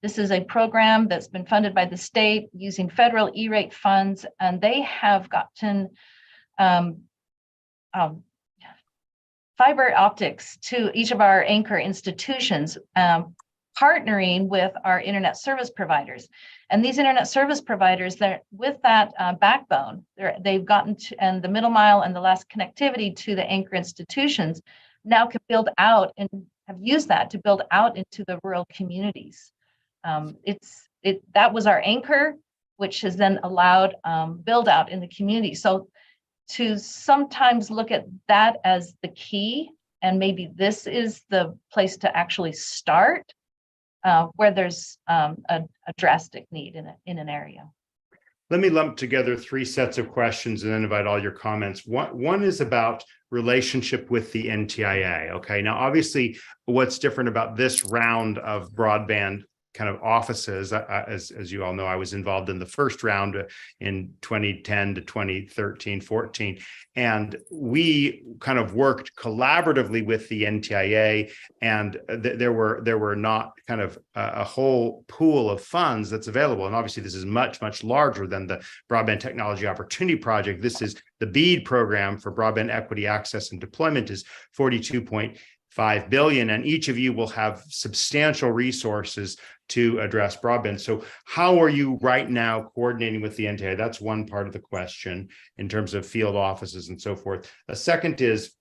This is a program that's been funded by the state using federal E-rate funds, and they have gotten fiber optics to each of our anchor institutions, partnering with our internet service providers. And these internet service providers, with that backbone, they've gotten to, and the middle mile and the last connectivity to the anchor institutions now can build out and have used that to build out into the rural communities. That was our anchor, which has then allowed build out in the community. So to sometimes look at that as the key, and maybe this is the place to actually start where there's a drastic need in an area. Let me lump together three sets of questions and then invite all your comments. One is about relationship with the NTIA. Okay, now obviously what's different about this round of broadband kind of offices. As you all know, I was involved in the first round in 2010 to 2013, 14. And we kind of worked collaboratively with the NTIA, and there were not kind of a whole pool of funds that's available. And obviously this is much, much larger than the Broadband Technology Opportunity Project. This is the BEAD program for broadband equity, access, and deployment is 42.5 billion, and each of you will have substantial resources to address broadband. So how are you right now coordinating with the NTIA? That's one part of the question in terms of field offices and so forth. A second is,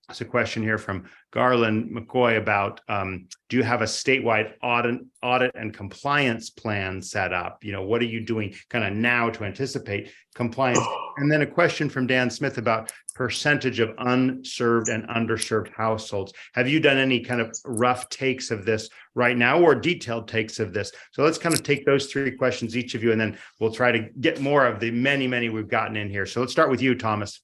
it's a question here from Garland McCoy about, do you have a statewide audit and compliance plan set up? You know, what are you doing kind of now to anticipate compliance? And then a question from Dan Smith about percentage of unserved and underserved households. Have you done any kind of rough takes of this right now, or detailed takes of this? So let's kind of take those three questions, each of you, and then we'll try to get more of the many we've gotten in here. So let's start with you, Thomas.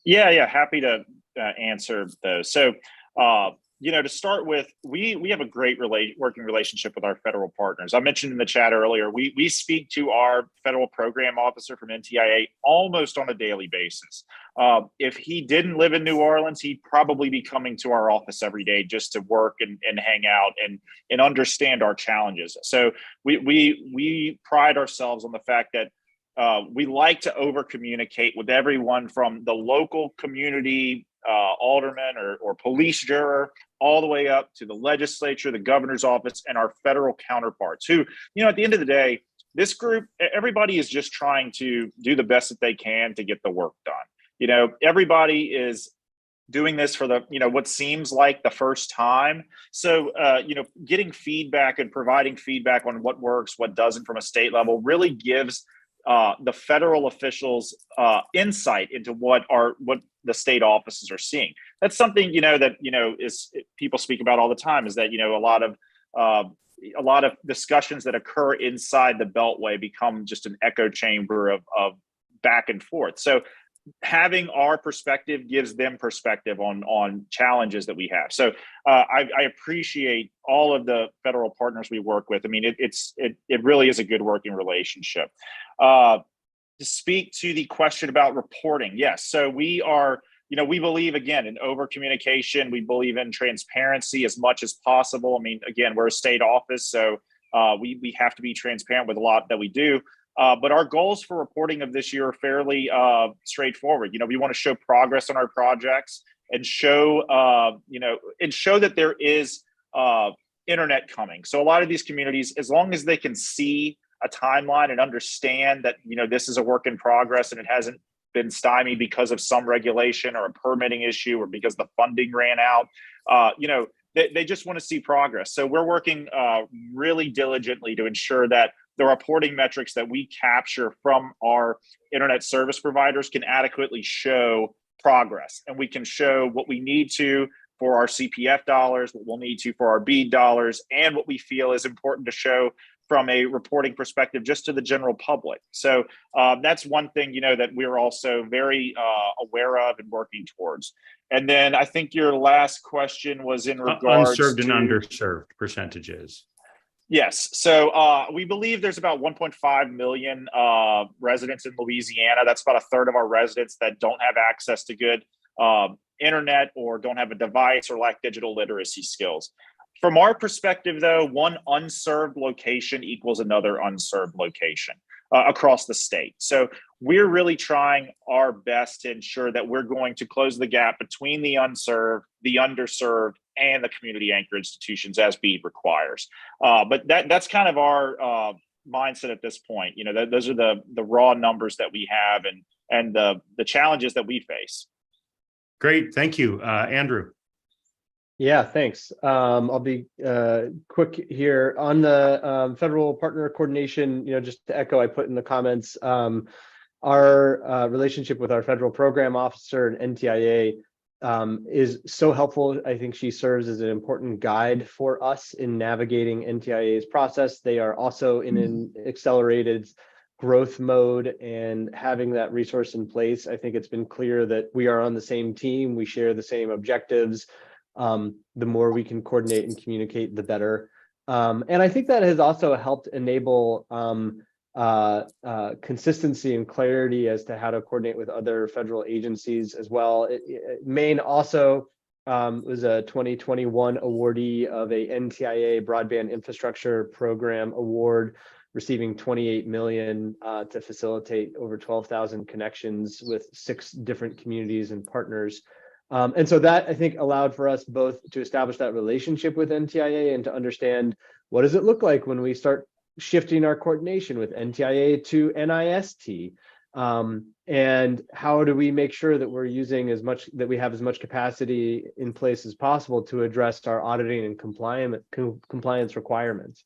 Yeah, happy to answer those. So, to start with, we have a great working relationship with our federal partners. I mentioned in the chat earlier, we speak to our federal program officer from NTIA almost on a daily basis. If he didn't live in New Orleans, he'd probably be coming to our office every day just to work and hang out and understand our challenges. So we pride ourselves on the fact that we like to over communicate with everyone from the local community alderman or police juror all the way up to the legislature, the governor's office, and our federal counterparts who, at the end of the day, this group, everybody is just trying to do the best that they can to get the work done. Everybody is doing this for the, what seems like the first time. So, getting feedback and providing feedback on what works, what doesn't from a state level really gives the federal officials insight into what the state offices are seeing. That's something that is people speak about all the time. Is that a lot of discussions that occur inside the Beltway become just an echo chamber of back and forth. So having our perspective gives them perspective on challenges that we have. So I appreciate all of the federal partners we work with. I mean, it really is a good working relationship. To speak to the question about reporting, yes. So we are, we believe, again, in over communication. We believe in transparency as much as possible. I mean, again, we're a state office, so we have to be transparent with a lot that we do. But our goals for reporting of this year are fairly straightforward. We want to show progress on our projects and show that there is internet coming. So a lot of these communities, as long as they can see a timeline and understand that, this is a work in progress and it hasn't been stymied because of some regulation or a permitting issue or because the funding ran out, they just want to see progress. So we're working really diligently to ensure that the reporting metrics that we capture from our internet service providers can adequately show progress. And we can show what we need to for our CPF dollars, what we'll need to for our BEAD dollars, and what we feel is important to show from a reporting perspective just to the general public. So that's one thing, that we're also very aware of and working towards. And then I think your last question was in regards unserved to and underserved percentages. Yes. So we believe there's about 1.5 million residents in Louisiana. That's about a third of our residents that don't have access to good internet or don't have a device or lack digital literacy skills. From our perspective, though, one unserved location equals another unserved location across the state. So we're really trying our best to ensure that we're going to close the gap between the unserved, the underserved, and the community anchor institutions as BEAD requires. But that's kind of our mindset at this point. Those are the raw numbers that we have and the challenges that we face. Great, thank you, Andrew. Yeah, thanks. I'll be quick here on the federal partner coordination. Just to echo, I put in the comments our relationship with our federal program officer and NTIA is so helpful. I think she serves as an important guide for us in navigating NTIA's process. They are also in an accelerated growth mode, and having that resource in place, I think it's been clear that we are on the same team. We share the same objectives. The more we can coordinate and communicate, the better. And I think that has also helped enable consistency and clarity as to how to coordinate with other federal agencies as well. Maine also was a 2021 awardee of a NTIA Broadband Infrastructure Program Award, receiving 28 million to facilitate over 12,000 connections with 6 different communities and partners. And so that, I think, allowed for us both to establish that relationship with NTIA and to understand what does it look like when we start shifting our coordination with NTIA to NIST, and how do we make sure that we're using as much, that we have as much capacity in place as possible to address our auditing and compliance requirements.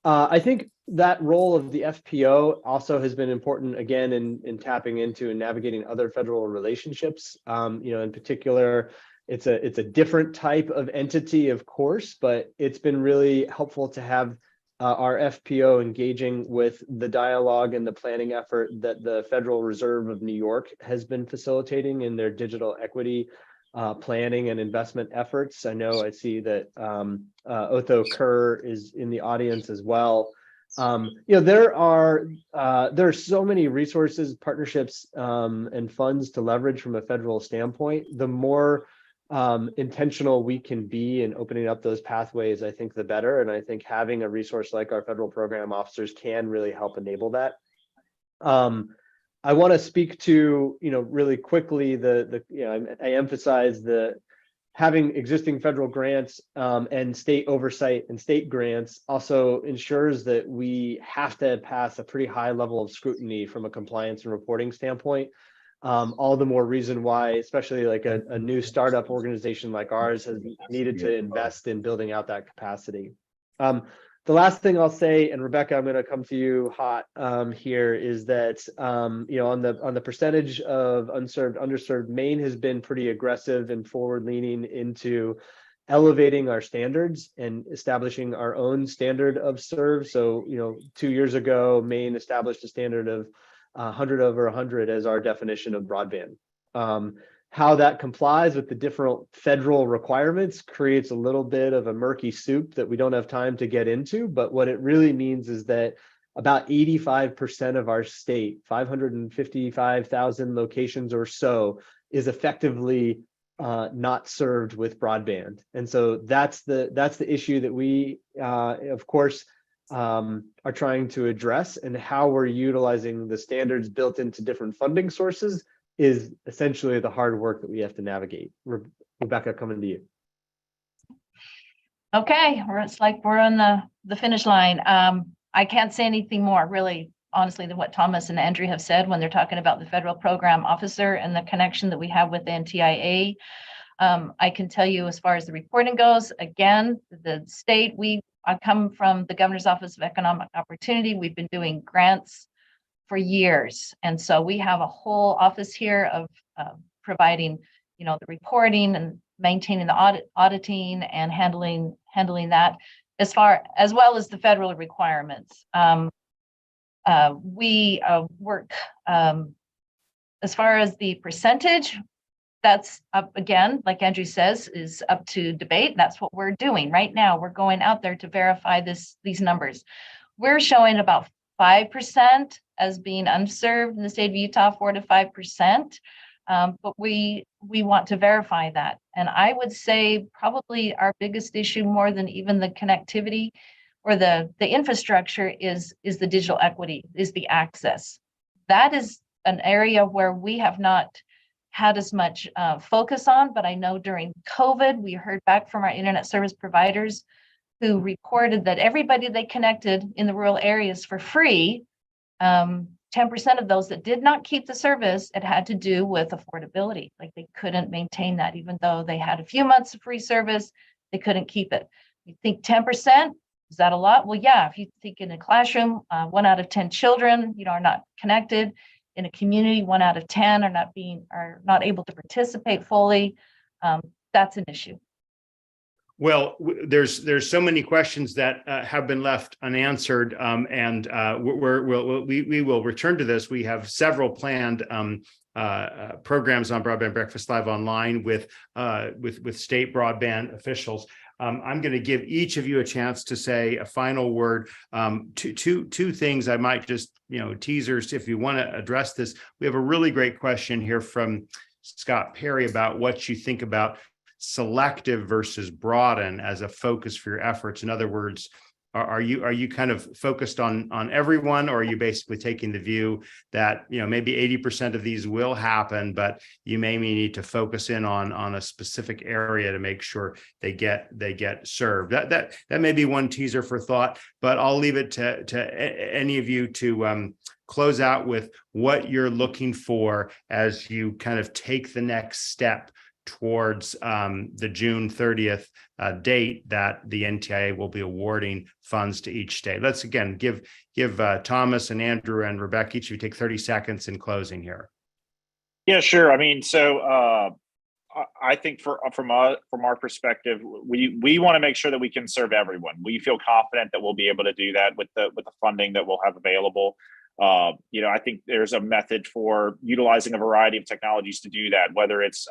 I think that role of the FPO also has been important, again, in tapping into and navigating other federal relationships. In particular, it's a different type of entity, of course, but it's been really helpful to have our FPO engaging with the dialogue and the planning effort that the Federal Reserve of New York has been facilitating in their digital equity planning and investment efforts. I know I see that Otho Kerr is in the audience as well. There are so many resources, partnerships, and funds to leverage from a federal standpoint. The more intentional we can be in opening up those pathways, I think the better. And I think having a resource like our federal program officers can really help enable that. I want to speak to, really quickly, I emphasize the having existing federal grants and state oversight and state grants also ensures that we have to pass a pretty high level of scrutiny from a compliance and reporting standpoint. All the more reason why, especially like a new startup organization like ours, has needed to invest in building out that capacity. The last thing I'll say, and Rebecca, I'm going to come to you hot here, is that on the percentage of unserved, underserved, Maine has been pretty aggressive and forward-leaning into elevating our standards and establishing our own standard of serve. So 2 years ago, Maine established a standard of 100 over 100 as our definition of broadband. How that complies with the different federal requirements creates a little bit of a murky soup that we don't have time to get into. But what it really means is that about 85% of our state, 555,000 locations or so, is effectively not served with broadband. And so that's the issue that we, of course, are trying to address, and how we're utilizing the standards built into different funding sources is essentially the hard work that we have to navigate. Rebecca, coming to you. Okay, it's like we're on the finish line. I can't say anything more, really, honestly, than what Thomas and Andrew have said when they're talking about the federal program officer and the connection that we have with the NTIA. I can tell you, as far as the reporting goes, again, the state, I come from the Governor's Office of Economic Opportunity. We've been doing grants for years. And so we have a whole office here of providing, the reporting and maintaining the auditing and handling that, as well as the federal requirements. We work, as far as the percentage, that's up, again, like Andrew says, is up to debate. That's what we're doing right now. We're going out there to verify these numbers. We're showing about 5% as being unserved in the state of Utah, 4 to 5%. But we want to verify that. And I would say probably our biggest issue, more than even the connectivity or the infrastructure, is the digital equity, is the access. That is an area where we have not had as much focus on, but I know during COVID, we heard back from our internet service providers who reported that everybody they connected in the rural areas for free, 10% of those that did not keep the service, it had to do with affordability. Like they couldn't maintain that, even though they had a few months of free service, they couldn't keep it. You think 10%, is that a lot? Well, yeah, if you think in a classroom, 1 out of 10 children, are not connected. In a community, 1 out of 10 are not able to participate fully. That's an issue. Well, there's so many questions that have been left unanswered, and we will return to this. We have several planned programs on Broadband Breakfast Live online with state broadband officials. I'm going to give each of you a chance to say a final word. Two things I might just, teasers if you want to address this. We have a really great question here from Scott Perry about what you think about selective versus broaden as a focus for your efforts. In other words, are you kind of focused on everyone, or are you basically taking the view that maybe 80% of these will happen, but you may need to focus in on a specific area to make sure they get served? That may be one teaser for thought, but I'll leave it to any of you to close out with what you're looking for as you kind of take the next step towards the June 30th date that the NTIA will be awarding funds to each state. Let's again give Thomas and Andrew and Rebecca, each of you take 30 seconds in closing here. Yeah, sure. I mean, so I think from our perspective, we want to make sure that we can serve everyone. We feel confident that we'll be able to do that with the funding that we'll have available. I think there's a method for utilizing a variety of technologies to do that, whether it's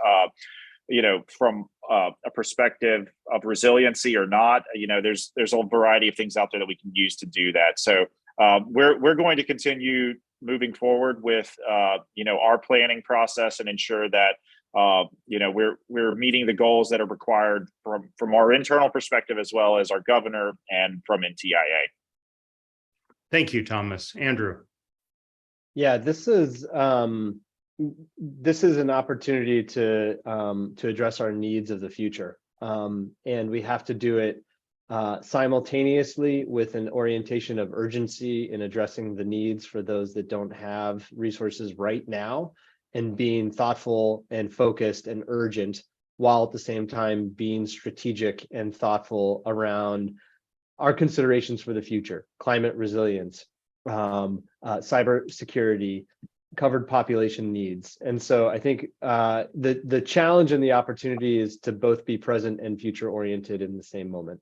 from a perspective of resiliency or not. There's a variety of things out there that we can use to do that. So we're going to continue moving forward with our planning process and ensure that we're meeting the goals that are required from our internal perspective, as well as our governor and from NTIA. Thank you, Thomas. Andrew. Yeah, this is an opportunity to address our needs of the future, and we have to do it simultaneously with an orientation of urgency in addressing the needs for those that don't have resources right now, and being thoughtful and focused and urgent, while at the same time being strategic and thoughtful around our considerations for the future: climate resilience, cyber security, covered population needs. And so I think the challenge and the opportunity is to both be present and future oriented in the same moment.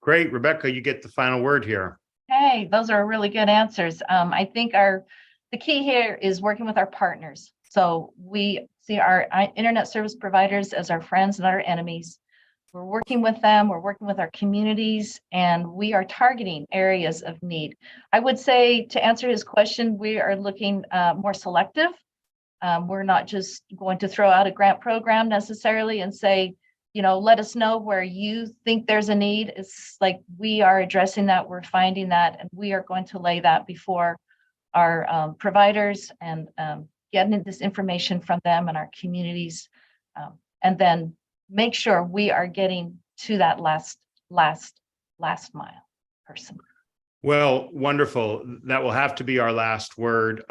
Great. Rebecca, you get the final word here. Hey, those are really good answers. I think the key here is working with our partners. So we see our internet service providers as our friends, not our enemies. We're working with them, we're working with our communities, and we are targeting areas of need. I would say, to answer his question, we are looking more selective. We're not just going to throw out a grant program necessarily and say, let us know where you think there's a need. It's like we are addressing that, we're finding that, and we are going to lay that before our providers and getting this information from them and our communities, and then make sure we are getting to that last mile person. Well, wonderful. That will have to be our last word.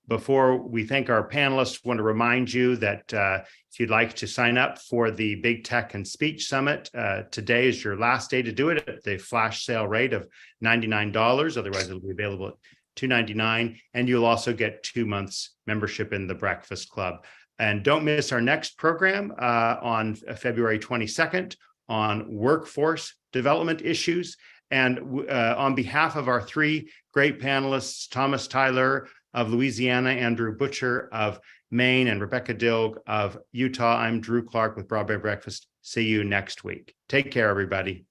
Before we thank our panelists, I want to remind you that if you'd like to sign up for the Big Tech and Speech Summit, today is your last day to do it at the flash sale rate of $99. Otherwise, it'll be available at $299, and you'll also get 2 months membership in the Breakfast Club. And don't miss our next program on February 22nd on workforce development issues. And on behalf of our three great panelists, Thomas Tyler of Louisiana, Andrew Butcher of Maine, and Rebecca Dilg of Utah, I'm Drew Clark with Broadband Breakfast. See you next week. Take care, everybody.